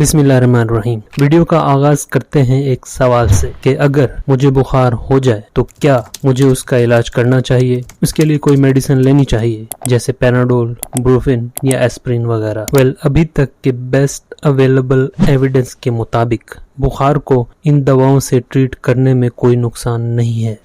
बिस्मिल्लाहिर्रहमानिर्रहीम। वीडियो का आगाज करते हैं एक सवाल से कि अगर मुझे बुखार हो जाए तो क्या मुझे उसका इलाज करना चाहिए, उसके लिए कोई मेडिसिन लेनी चाहिए जैसे पैनाडोल, ब्रूफिन या एस्प्रिन वगैरह। अभी तक के बेस्ट अवेलेबल एविडेंस के मुताबिक बुखार को इन दवाओं से ट्रीट करने में कोई नुकसान नहीं है,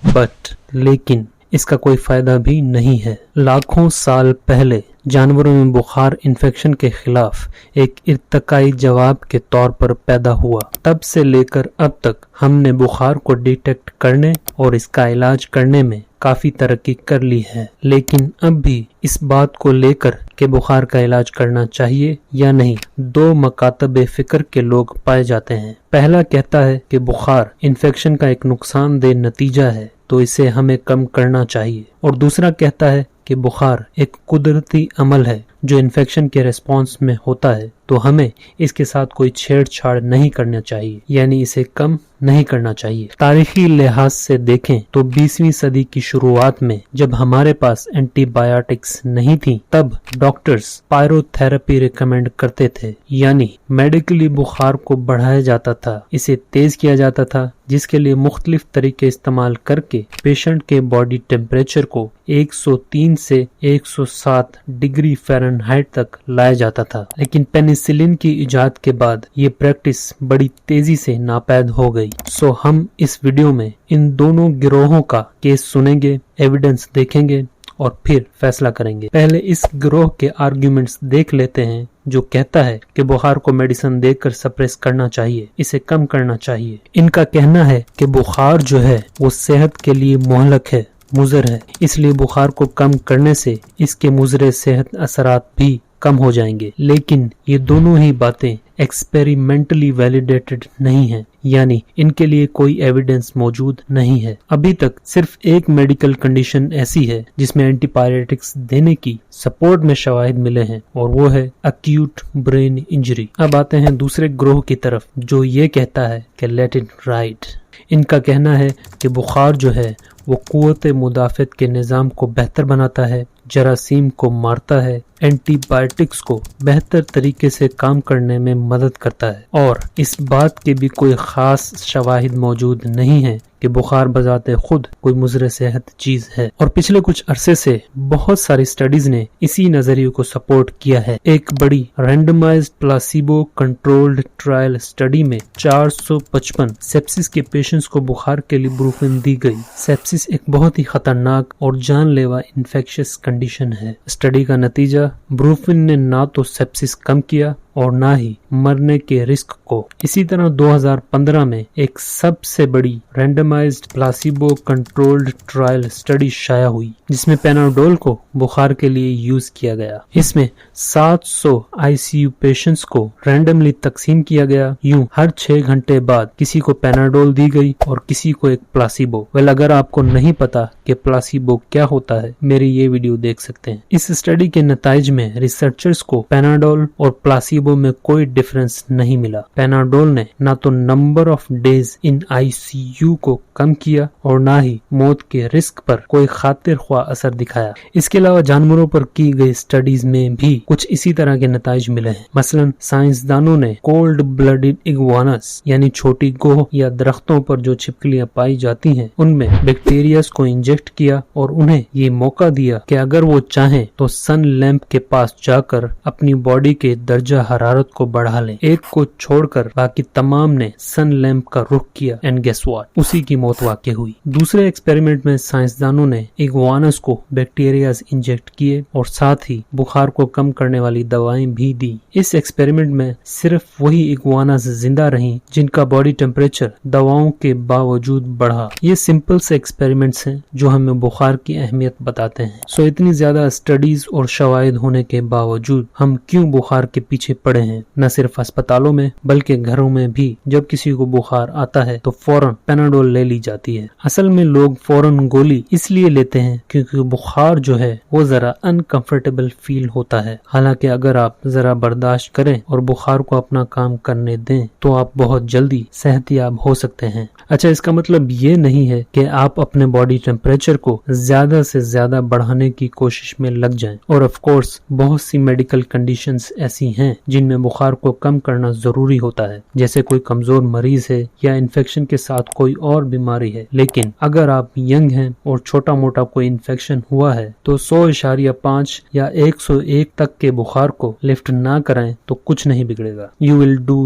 लेकिन इसका कोई फायदा भी नहीं है। लाखों साल पहले जानवरों में बुखार इन्फेक्शन के खिलाफ एक इर्तकाई जवाब के तौर पर पैदा हुआ। तब से लेकर अब तक हमने बुखार को डिटेक्ट करने और इसका इलाज करने में काफी तरक्की कर ली है, लेकिन अब भी इस बात को लेकर कि बुखार का इलाज करना चाहिए या नहीं, दो मकातबे फिक्र के लोग पाए जाते हैं। पहला कहता है कि बुखार इन्फेक्शन का एक नुकसानदेह नतीजा है तो इसे हमें कम करना चाहिए, और दूसरा कहता है कि बुखार एक कुदरती अमल है जो इन्फेक्शन के रिस्पॉन्स में होता है, तो हमें इसके साथ कोई छेड़छाड़ नहीं करना चाहिए, यानी इसे कम नहीं करना चाहिए। तारीखी लिहाज से देखें तो 20वीं सदी की शुरुआत में जब हमारे पास एंटीबायोटिक्स नहीं थी, तब डॉक्टर्स पायरोथेरेपी रिकमेंड करते थे, यानी मेडिकली बुखार को बढ़ाया जाता था, इसे तेज किया जाता था, जिसके लिए मुख्तलिफ तरीके इस्तेमाल करके पेशेंट के बॉडी टेम्परेचर को 103 से 107 डिग्री फ़ारेनहाइट तक लाया जाता था। लेकिन पेनिसिलिन की इजाद के बाद ये प्रैक्टिस बड़ी तेजी से नापैद हो गई। सो हम इस वीडियो में इन दोनों गिरोहों का केस सुनेंगे, एविडेंस देखेंगे और फिर फैसला करेंगे। पहले इस गिरोह के आर्ग्यूमेंट्स देख लेते हैं जो कहता है कि बुखार को मेडिसिन देकर सप्रेस करना चाहिए, इसे कम करना चाहिए। इनका कहना है कि बुखार जो है वो सेहत के लिए मुहलक है, मुज़र है, इसलिए बुखार को कम करने से इसके मुज़र सेहत असरात भी कम हो जाएंगे। लेकिन ये दोनों ही बातें एक्सपेरिमेंटली वैलिडेटेड नहीं है, यानी इनके लिए कोई एविडेंस मौजूद नहीं है। अभी तक सिर्फ एक मेडिकल कंडीशन ऐसी है जिसमें एंटीपायरेटिक्स देने की सपोर्ट में शवाहिद मिले हैं, और वो है एक्यूट ब्रेन इंजरी। अब आते हैं दूसरे ग्रोह की तरफ जो ये कहता है कि लेट इट राइड। इनका कहना है कि बुखार जो है वो कुव्वत मुदाफ़त के निज़ाम को बेहतर बनाता है, जरासीम को मारता है, एंटीबायोटिक्स को बेहतर तरीके से काम करने में मदद करता है, और इस बात के भी कोई खास शवाहिद मौजूद नहीं है कि बुखार बजाते खुद कोई मुज़र सेहत चीज है। और पिछले कुछ अरसे से बहुत सारी स्टडीज ने इसी नजरिए को सपोर्ट किया है। एक बड़ी randomized placebo controlled trial study में 455 सेप्सिस के पेशेंट्स को बुखार के लिए ब्रूफिन दी गई। सेप्सिस एक बहुत ही खतरनाक और जानलेवा इन्फेक्शियस कंडीशन है। स्टडी का नतीजा, ब्रूफिन ने ना तो सेप्सिस कम किया और ना ही मरने के रिस्क को। इसी तरह 2015 में एक सबसे बड़ी randomized placebo controlled trial study शाया हुई जिसमें पैनाडोल को बुखार के लिए यूज किया गया। इसमें 700 आईसीयू पेशेंट्स को रैंडमली तकसीम किया गया। यूं हर 6 घंटे बाद किसी को पैनाडोल दी गई और किसी को एक प्लासिबो। अगर आपको नहीं पता कि प्लासिबो क्या होता है, मेरी ये वीडियो देख सकते हैं। इस स्टडी के नताइज में रिसर्चर्स को पैनाडोल और प्लासिबो में कोई डिफरेंस नहीं मिला। पैनाडोल ने ना तो number of days in ICU को कम किया और ना ही मौत के रिस्क पर कोई खातिर ख्वाह असर दिखाया। इसके अलावा जानवरों पर की गई स्टडीज में भी कुछ इसी तरह के नताइज मिले हैं। मसलन साइंसदानों ने कोल्ड ब्लडेड इग्वानस यानी छोटी गोह या दरख्तों पर जो छिपकलियां पाई जाती हैं उनमें बैक्टीरियाज को इंजेक्ट किया और उन्हें ये मौका दिया कि अगर वो चाहें तो सन लैंप के पास जाकर अपनी बॉडी के दर्जा हरारत को बढ़ा लें। एक को छोड़कर बाकी तमाम ने सन लैंप का रुख किया एंड गेस व्हाट, उसी की मौत वाक़ई हुई। दूसरे एक्सपेरिमेंट में साइंसदानों ने इग्वानस को बैक्टीरियाज इंजेक्ट किए और साथ ही बुखार को कम करने वाली दवाएं भी दी। इस एक्सपेरिमेंट में सिर्फ वही इग्वानस जिंदा रहीं जिनका बॉडी टेम्परेचर दवाओं के बावजूद बढ़ा। ये सिंपल से एक्सपेरिमेंट्स हैं जो हमें बुखार की अहमियत बताते हैं। सो इतनी ज्यादा स्टडीज और शवाहिद होने के बावजूद हम क्यों बुखार के पीछे पड़े हैं? न सिर्फ अस्पतालों में बल्कि घरों में भी जब किसी को बुखार आता है तो फौरन पैनाडोल ले ली जाती है। असल में लोग फौरन गोली इसलिए लेते हैं क्योंकि बुखार जो है वो जरा अनकंफर्टेबल फील होता है। हालांकि अगर आप जरा बर्दाश्त करें और बुखार को अपना काम करने दें तो आप बहुत जल्दी सेहतयाब हो सकते हैं। अच्छा, इसका मतलब ये नहीं है कि आप अपने बॉडी टेम्परेचर को ज्यादा से ज्यादा बढ़ाने की कोशिश में लग जाएं। और ऑफ कोर्स बहुत सी मेडिकल कंडीशंस ऐसी हैं جن میں بخار کو کم کرنا ضروری ہوتا ہے، جیسے کوئی کمزور مریض ہے یا انفیکشن کے ساتھ کوئی اور بیماری ہے۔ لیکن اگر آپ ینگ ہیں اور چھوٹا موٹا کوئی انفیکشن ہوا ہے تو 100.5 یا 101 تک کے بخار کو لفٹ نہ کریں تو کچھ نہیں بگڑے گا۔ You will do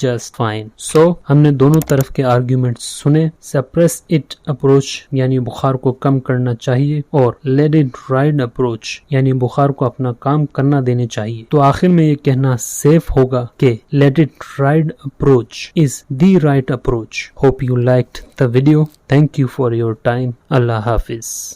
just fine۔ ہم نے دونوں طرف کے آرگیومنٹس سنے۔ سپریس اٹ اپروچ یعنی بخار کو کم کرنا چاہیے، اور لیٹ اٹ رائڈ اپروچ یعنی بخار کو اپنا کام کرنا دینے چاہیے۔ تو آخر میں یہ کہنا سیف ہوگا کہ late it ride approach is the right approach. Hope you liked the video. Thank you for your time. Allah Hafiz.